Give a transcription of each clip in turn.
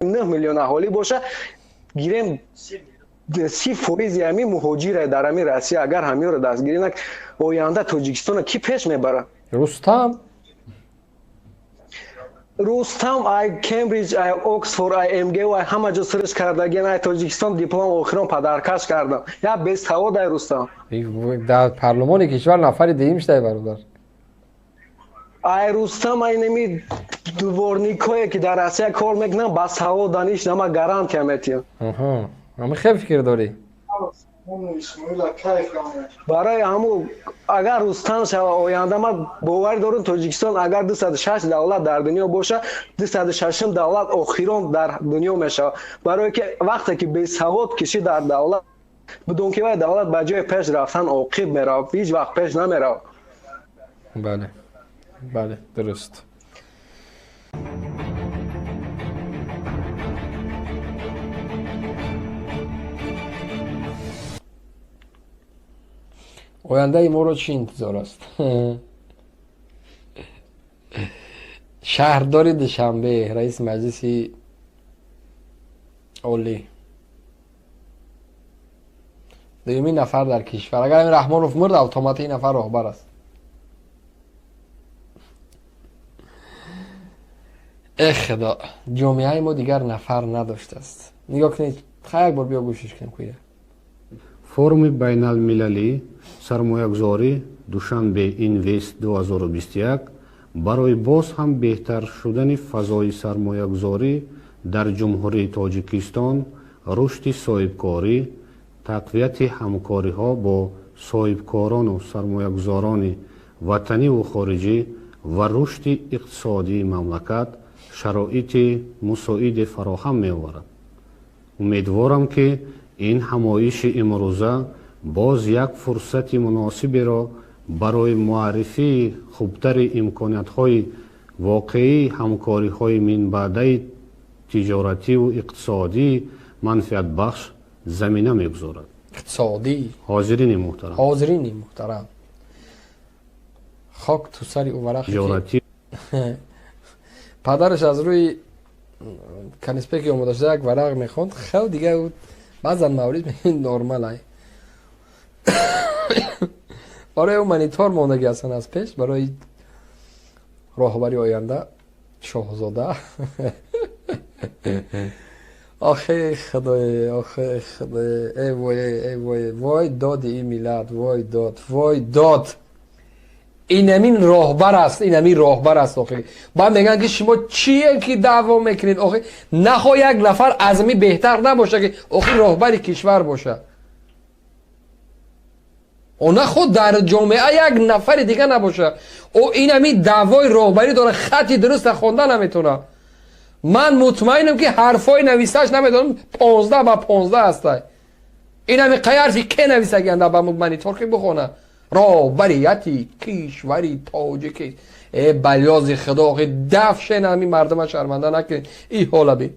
9 миллион аҳолӣ боша, гирем 30% ҳами муҳоҷире дар ҳами Россия. Агар ҳамиёро дастгирӣ нак, оянда Тоҷикистона ки пеш мебарад? Рустам ай Кембридж, ай Оксфорд, ай МГУ, ай ҳама ҷо сирч кардаген, ай Тоҷикистон диплом охирон падаркаш кардам. Я бесавод ай Рустам. дар парлумони кишвар нафари деюм шудай бародар. Ай Рустам, ай неми дворникое ки дар Россия кор мекунанд, басавод даниш, нама гарантия метиҳам. ҳама хеле фикр дорӣ. барои ҳамо агар Рустам шава оянда, ман боварӣ дорам Тоҷикистон агар 206 давлат дар дунё боша, 206 давлат охирон дар дунё мешавад. Барое ки вақте ки бесавод киши дар давлат, бидон ки вай давлат ба ҷои пеш рафтан оқиб меравад, ҳеҷ вақт пеш намеравад. бале бале, дуруст. ояндаи моро чӣ интизор аст? шаҳрдори Душанбе, раиси маҷлиси олӣ, дуюмин нафар дар кишвар. агар ин Раҳмонов мурд, автоматӣ ин нафар роҳбар аст. худо, ҷомеаи мо дигар нафар надоштааст. нигоҳ кунед, як бор биё гӯшиш кунем куя. форуми байналмилалӣ сармоягузорӣ Душанбе Инвест 2021 барои боз ҳам беҳтар шудани фазои сармоягузорӣ дар Ҷумҳурии Тоҷикистон, рушди соҳибкорӣ, тақвияти ҳамкориҳо бо соҳибкорону сармоягузорони ватаниву хориҷӣ ва рушди иқтисодии мамлакат шароити мусоиде фароҳам меоварад. умедворам ки ин ҳамоиши имрӯза боз як фурсати муносиберо барои муаррифии хубтари имкониятҳои воқеии ҳамкориҳои минбаъдаи тиҷоративу иқтисодии манфиатбахш замина мегузорад. иқтисодӣ. ҳозирини муҳтарам, ҳозирини муҳтарам, хок ту сари ӯ варақи тиҷорати падараш аз рӯи каниспеки омода шуда як варақ мехонд, хел дига баъзан маврид нормалай. барои ӯ монитор мондагӣ ҳастан аз пеш, барои роҳбари оянда шоҳзода. охе худое, охе худое, вой, вой доди ин миллат, вой дод, вой дод. инамин роҳбар аст, инамин роҳбар аст. охе баъд мегӯянд ки шумо чие ки даъво мекунед? охе нахо як нафар аз ми беҳтар набоша ки охир роҳбари кишвар боша. она худ дар ҷомеа як нафари дига набоша. о ин ҳами даъвои роҳбарӣ дора, хати дуруста хонда наметона. ман мутмаинам ки ҳарфои нависаш намедонам 15 ба 15 ҳастай. ин ҳами қай ҳарфи ке нависагианда ба монитор ки бихона роҳбарияти кишвари тоҷики. балёзи худо, охи дафшен ҳами мардума шарманда накунед. ин ҳола бин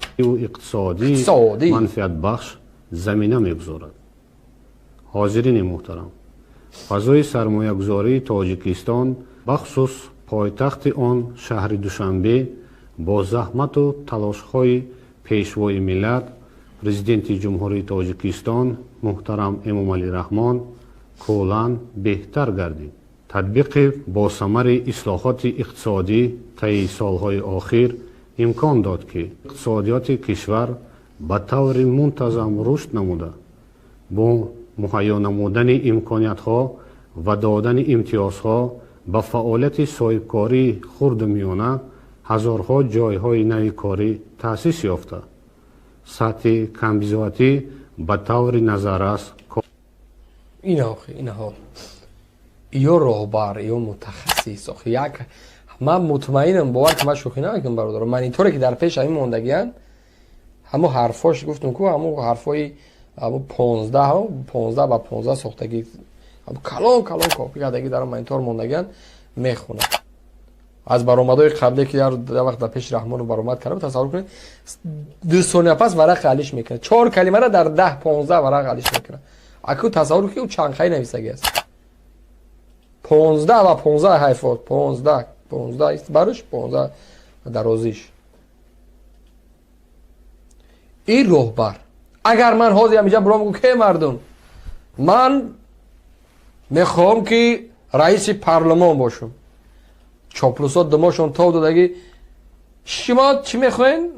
иқтисодӣ манфиатбахш замина мегузорад. ҳозирини муҳтарам, фазои сармоягузории Тоҷикистон, бахусус пойтахти он шаҳри Душанбе, бо заҳмату талошҳои пешвои миллат, президенти Ҷумҳурии Тоҷикистон муҳтарам Эмомалӣ Раҳмон куллан беҳтар гардид. татбиқи босамари ислоҳоти иқтисодӣ таи солҳои охир имкон дод ки иқтисодиёти кишвар ба таври мунтазам рушд намуда, бо муҳайё намудани имкониятҳо ва додани имтиёзҳо ба фаъолияти соҳибкории хурду миёна ҳазорҳо ҷойҳои нави корӣ таъсис ёфта. сатҳи камбизоатӣ ба таври назаррас инаҳо ё роҳбар ё мутахассис. охи як ман мутмаинам, бовар ки ман шӯхӣ намекунам бародаро, мониторе ки дар пеш ҳамин мондагиян, ҳамо ҳарфош гуфтум ку, ҳамо ҳарфои 15 ба 15 сохтагӣ калон копӣ кардагӣ дар монитор мондагиян мехунад. аз баромадҳои қабле ки як вақт дар пеши Раҳмонов баромад карда, тасаввур кунед 2 сония пас варақ алиш мекунад, 4 калимара дар 10-15 варақ алиш мекунад. аку тасаввур ки ӯ чандхаи нависагӣ аст. 15 ва 15 ҳайфот, 15 баруш, 15 дарозиш. این راهبر اگر من حاضرم اینجا برام بگم که مردم من میخوام که رئیس پارلمان باشم چاپلوسات دماشون تا دادگی شما چی میخواین؟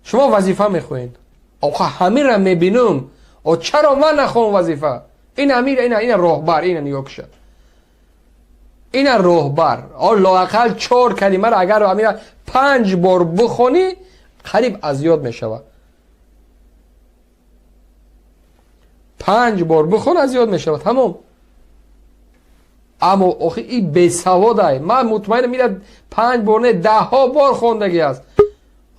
شما وظیفه میخواین آخه همین را میبینم و چرا من نخوام وظیفه این امیر این راهبر این نگاه کشد این راهبر لااقل 4 کلمه را اگر امیر 5 بار بخونی قریب از یاد میشود 5 بار بخون از یاد میشود تمام اما آخه این بیسواده من مطمئنم میره 5 بار نه 10 بار خوندگی است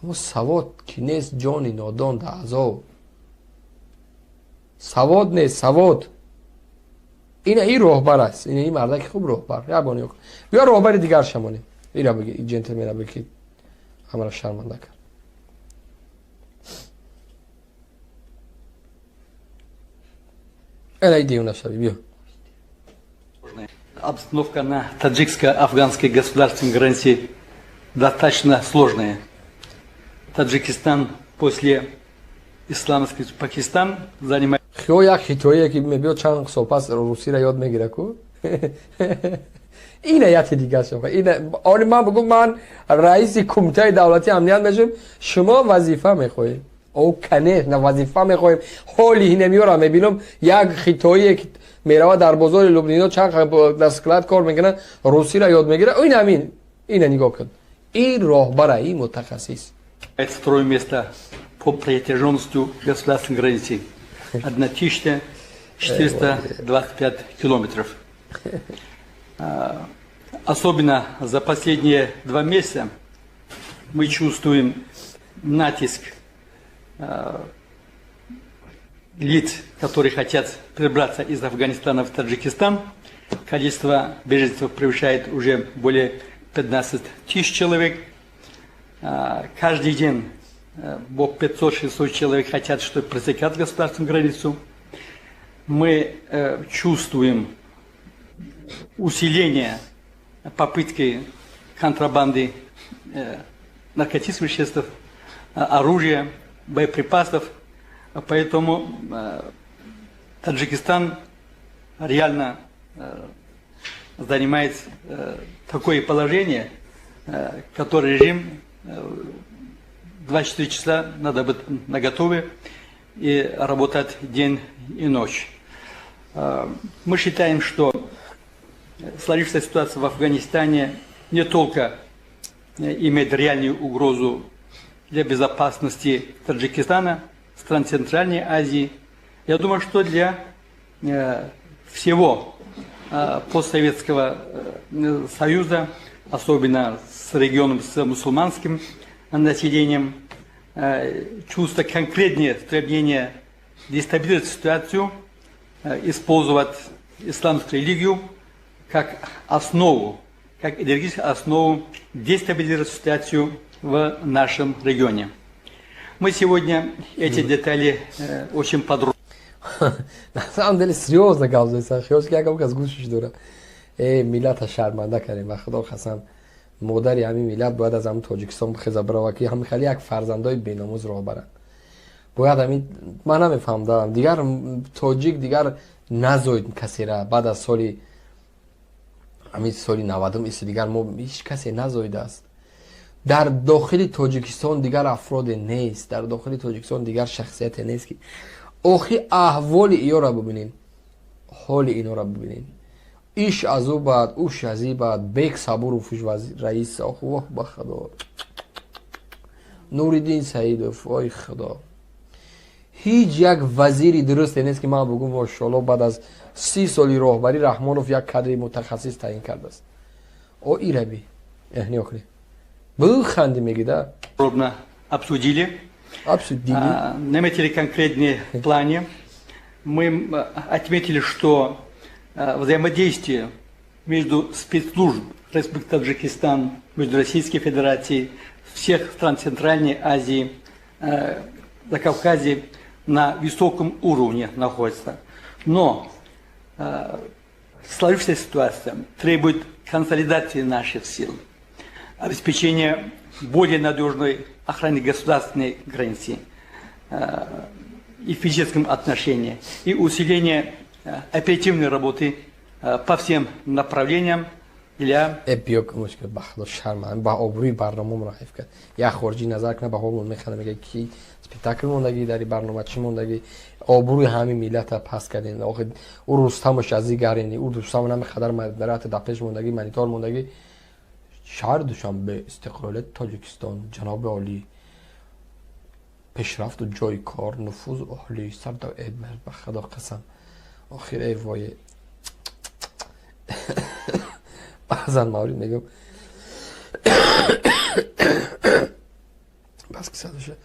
اما سواد که نیست جانی نادان در عذاب سواد نیست سواد این راهبر است این مرده که خوب راهبر یابانی بیا راهبر دیگر شمانی این را بگی این جنتلمن را بگی همه را شرمنده کرد الهی دیونه شوی بیا Обстановка на таджикско-афганской государственной границе достаточно сложная. Таджикистан после исламской Пакистан занимает... خیلی یک خیتویی که میبید چند سوپاس روسی را یاد میگیره کو اینه یکی دیگه شما اینه آن من بگم من رئیس کمیته دولتی امنیت میشم شما وظیفه میخواید او کنه نه وظیفه میخوایم حالی اینه میارم میبینم یک خیتویی که میره در بازار لبنان چند دستکلات کار میکنه روسی را یاد میگیره این همین اینه نگاه کن این راهبر این متخصص Второе место по протяженности государственной границы. 1425 километров. Особенно за последние 2 месяца мы чувствуем натиск лиц, которые хотят перебраться из Афганистана в Таджикистан. Количество беженцев превышает уже более 15 тысяч человек. Каждый день 500-600 человек хотят, чтобы пресекать государственную границу. Мы чувствуем усиление попытки контрабанды наркотических веществ, оружия, боеприпасов. Поэтому Таджикистан реально занимает такое положение, которое режим 24 часа надо быть наготове и работать день и ночь. Мы считаем, что сложившаяся ситуация в Афганистане не только имеет реальную угрозу для безопасности Таджикистана, стран Центральной Азии. Я думаю, что для всего постсоветского союза, особенно с регионом с мусульманским населением, чувство конкретнее стремление дестабилизировать ситуацию, использовать исламскую религию как основу, как идеологическую основу дестабилизировать ситуацию в нашем регионе. Мы сегодня эти детали очень подробно. На самом деле серьезно гаузайся. خیالش که اگه از گوشش دوره ملت شرمنده کردیم و خدا قسم مادری همین ملت باید از همون تاجیکستان بخیزه برای که همین خیلی یک فرزندای بیناموز راه برن باید همین من نمیفهمدم دیگر تاجیک دیگر نزاید کسی را بعد از سالی همین سالی 90 است دیگر ما هیچ کسی نزاید است در داخل تاجیکستان دیگر افراد نیست در داخل تاجیکستان دیگر شخصیت نیست که آخی احوال اینا را ببینین حال اینا را ببینین ایش از او بعد اوش از این بعد بیک صبور و فوش رئیس آخو با خدا نوریدین سعیدوف وای خدا هیچ یک وزیری درست نیست که من بگم ماشاءالله بعد از 30 سالی راهبری رحمانوف یک کادر متخصص تعیین کرده است او ایربی اهنی آخری بخندی میگیده Подробно обсудили. Наметили конкретные планы. Мы отметили, что взаимодействие между спецслужб Республики Таджикистан, между Российской Федерацией, всех стран Центральной Азии, Закавказья на высоком уровне находится. Но сложившаяся ситуация требует консолидации наших сил, обеспечения более надежной охране государственной границы и физическом отношении, и усиление оперативной работы по всем направлениям для... بیاک مشکل بخدا شرم با آبروی برنامه رفت کرد یا خارجی نظر کنه به حال میخنه میگه کی اسپکتاکل موندگی در این برنامه چی موندگی آبروی همین ملت پس کردین آخه او رستمش از گرینی او رستم نمی خدر مدرات دپش موندگی منیتار موندگی شهر دوشنبه استقلال تاجیکستان جناب عالی پیشرفت و جای کار نفوذ عالی سر تا ادمر به خدا قسم آخر ای وای بعضا مورد میگم بس که صداشه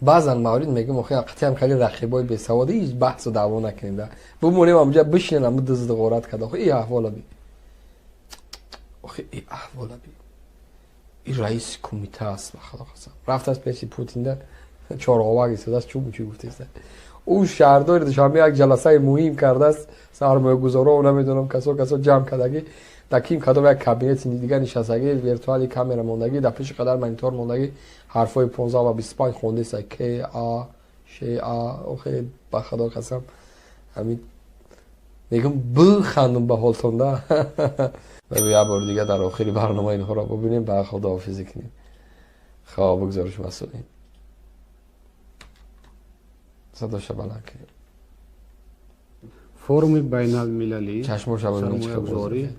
بعضا موارد میگم آخه وقتی هم خیلی رقیبای بی سواده هیچ بحث و دعوا نکنیم بمونیم اونجا بشینن اما دزد غارت کرد آخه این احوالا بی آخه این احوالا بی این رئیس کمیته است به خدا قسم رفت از پیش پوتین در چهارقاوه گیسته است چوب چی گفته است او شهردار دوشنبه یک جلسه مهم کرده است سرمایه‌گذارا و نمیدونم کسا جمع کردگی در کیم کدام یک کابینت دیگه نشستگی ویرتوالی کامera موندگی در پیش قدر مانیتور موندگی حرفای 15 و 25 خونده است که آخه به خدا قسم همین میگم بخندم به حالتون ده و یه بار دیگه در آخری برنامه اینها را ببینیم به خداحافظی کنیم خواه بگذارش مسئولین صداش بلند کنیم فورم بین المللی چشمو شب ببینید چه بزرگی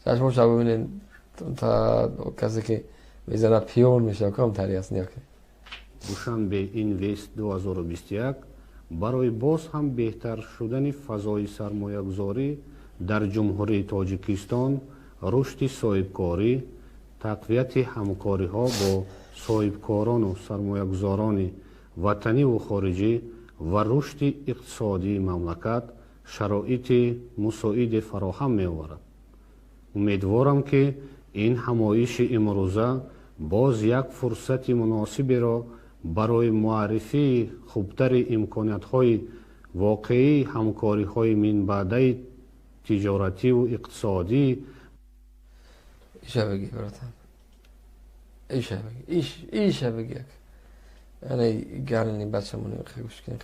چشمو شب ببینید تا کسی که میزنه پیون میشه کام تری است نیا که دوشنبه اینوست 2021 برای باز هم بهتر شدن فضای سرمایه‌گذاری در جمهوری تاجیکستان رشد صاحبکاری تقویت همکاری‌ها با صاحبکاران و سرمایه‌گذاران وطنی و خارجی و رشد اقتصادی مملکت شرایط مساعد فراهم می‌آورد. امیدوارم که این همایش امروزه باز یک فرصت مناسب را برای معرفی خوبتر امکانات‌های واقعی همکاری‌های منبعی تجارتی و اقتصادی ایشه بگی براتم ایشه بگی یعنی گرنی بچه مونی خیلی گوش کنی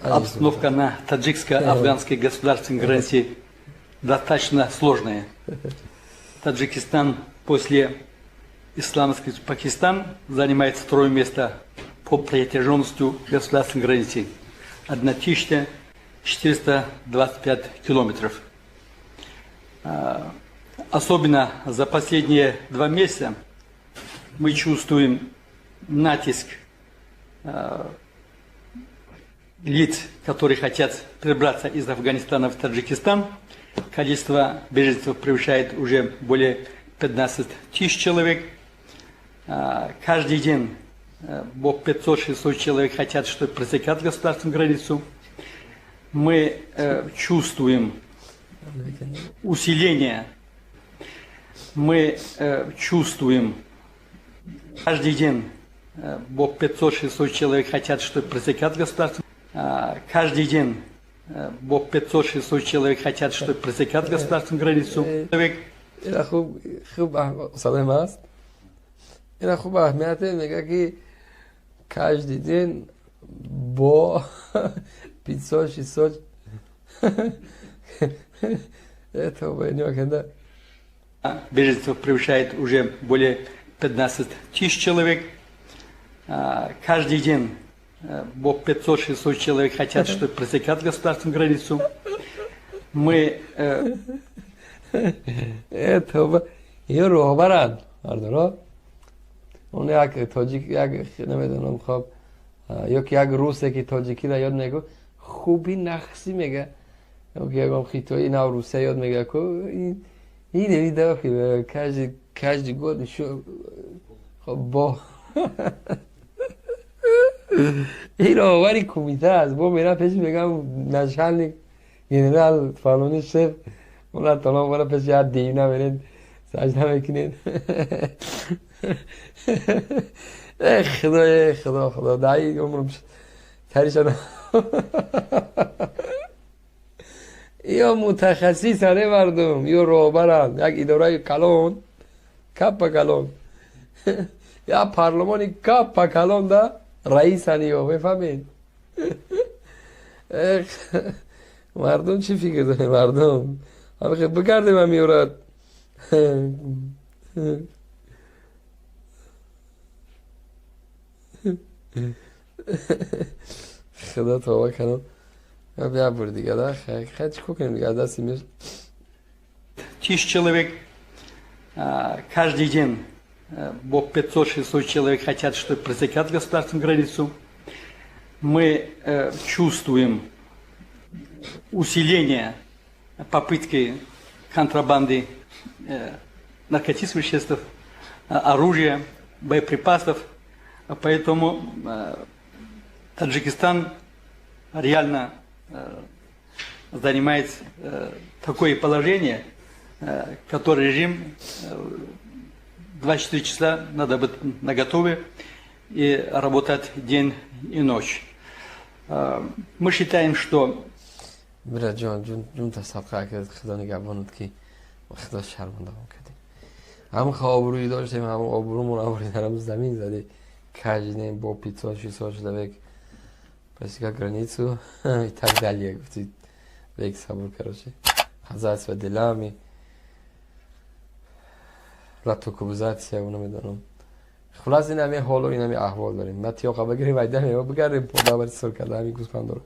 Обстановка на таджикско-афганской государственной границе достаточно сложная. Таджикистан после исламской Пакистан занимает второе место по протяженности государственной границы. 1425 километров. Особенно за последние 2 месяца мы чувствуем натиск лиц, которые хотят перебраться из Афганистана в Таджикистан. Количество беженцев превышает уже более 15 тысяч человек. Каждый день 500-600 человек хотят, чтобы пресекать государственную границу. Мы чувствуем усиление. Мы чувствуем каждый день 500-600 человек хотят, чтобы пресекать государственную. Каждый день 500-600 человек хотят, чтобы пресекать государственную границу. این خوب صدای ما است این خوب اهمیته میگه که کاش دیدین با 500-600 это война когда беженцев превышает уже более 15 тысяч человек. Каждый день 500-600 человек хотят, чтобы пресекать государственную границу. Мы это یه راهبرن هردارا اون یک تاجیک یک نمیدونم خب یک روسه که تاجیکی را یاد میگه خوبی نقصی میگه یک خیتوی نه روسه یاد میگه که این دیده که کاش گود شو خب با این راهبری کمیته است با میرا پیش میگم نشالnik جنرال فلانی شف اونا طالب ولا پیش یاد دیونه برید سجده میکنید خدا دایی عمرم تریشان یا متخصص هره مردم یا روبران یک اداره کلان کپ کلان یا پارلمانی کپ کلان ده رئیس هنیو بفهمین مردم چی فکر داره مردم همه خیلی بگردیم هم میورد خدا توبه کنم یا بیا بر دیگه ده خیلی چی کنیم دیگه دستی میشه 1000 человек каждый день, 500-600 человек хотят, чтобы пресекать государственную границу. Мы чувствуем усиление попытки контрабанды наркотических веществ, оружия, боеприпасов. Поэтому Таджикистан реально занимает такое положение, который режим 24 часа надо быть наготове и работать день и ночь. Мы считаем, что برا جون تصدقه که خدا نگهبانت که خدا شرمنده هم کردیم هم آبرویی داشتیم هم آبرومون آبروی درم زمین زده کجنیم با پیتزا 600 человек пресекать границу и так далее گفتید به یک صبر короче حضرت و دلامی راتوکوبزاتیا اونو میدونم خلاص این همه حال و این همه احوال داریم ما تیاقا بگیریم وایده همه بگردیم پودا بری سر کرده همین گوسپند رو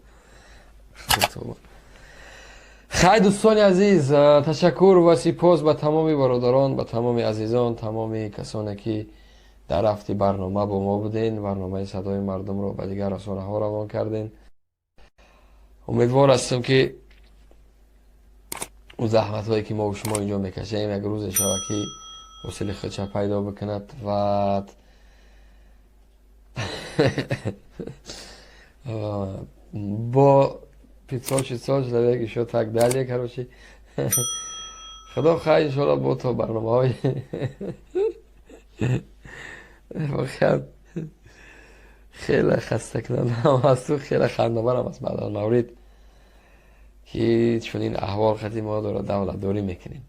خیلی دوستان عزیز تشکر و سپاس به تمامی برادران به تمامی عزیزان تمامی کسانی که در هفته برنامه با ما بودین برنامه صدای مردم رو به دیگر رسانه ها روان کردین امیدوار هستم که اون زحمت هایی که ما و شما اینجا میکشیم یک روز شود که حوصله خودش پیدا بکند و با پیتزا человек еще так далее короче خدا خیر انشاءالله با تو برنامه های خیلی خسته کننده هم هست و خیلی خنده‌آور هم هست بعد از مورد که چون این احوال خطی ما دولت داری میکنیم